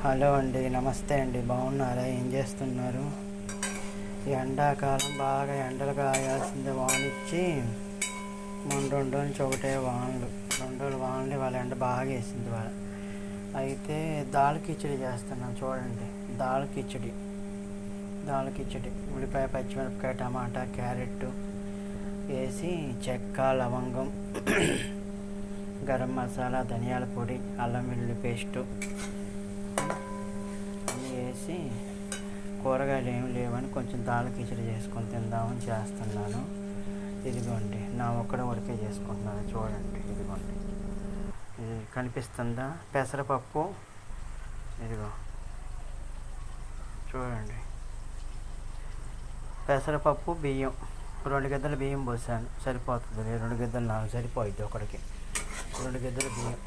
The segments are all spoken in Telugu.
హలో అండి, నమస్తే అండి. బాగున్నారా? ఏం చేస్తున్నారు? ఈ ఎండాకాలం బాగా ఎండలు కాయాల్సిందే. వానిచ్చి మన 2 రోజుల నుంచి ఒకటే వానలు. 2 రోజులు వానలు, వాళ్ళ ఎండ బాగా వేసింది వాళ్ళ. అయితే దాల్ కిచిడి చేస్తున్నాం చూడండి. దాల్ కిచిడి ఉల్లిపాయ, పచ్చిమిరపకాయ, టమాటా, క్యారెట్ వేసి చెక్క, లవంగం, గరం మసాలా, ధనియాల పొడి, అల్లం వెల్లుల్లి పేస్టు అన్నీ వేసి, కూరగాయలు ఏమి లేవని కొంచెం దాల్ కిచిడి చేసుకొని తిందామని చేస్తున్నాను. ఇదిగోండి, నా ఒక్కడ ఉడికే చేసుకుంటున్నాను చూడండి. ఇదిగోండి, ఇది కనిపిస్తుందా? పెసరపప్పు, ఇదిగో చూడండి. పెసరపప్పు, బియ్యం 2 గిద్దలు బియ్యం పోసాను. సరిపోతుంది. 2 గిద్దలు నాకు సరిపోయిద్ది ఒకడికి. 2 గిద్దలు బియ్యం.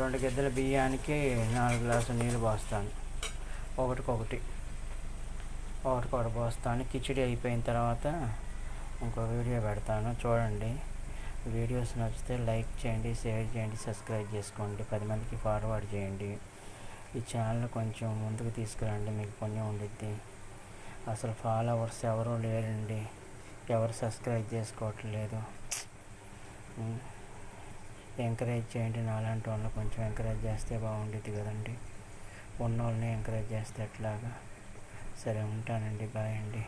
2 గిద్దల బియ్యానికి 4 గ్లాసులు నీళ్ళు పోస్తాను. ఒకటికొకటి పోస్తాను. కిచిడి అయిపోయిన తర్వాత ఇంకో వీడియో పెడతాను చూడండి. వీడియోస్ నచ్చితే లైక్ చేయండి, షేర్ చేయండి, సబ్స్క్రైబ్ చేసుకోండి, 10 మందికి ఫార్వర్డ్ చేయండి. ఈ ఛానల్ కొంచెం ముందుకు తీసుకురండి, మీకు పుణ్యం ఉండిద్ది. అసలు ఫాలోవర్స్ ఎవరూ లేరండి, ఎవరు సబ్స్క్రైబ్ చేసుకోవట్లేదు. ఎంకరేజ్ చేయండి. నాలాంటి వాళ్ళని కొంచెం ఎంకరేజ్ చేస్తే బాగుండేది కదండి. ఉన్న వాళ్ళని ఎంకరేజ్ చేస్తే ఎట్లాగా? సరే, ఉంటానండి. బాయ్ అండి.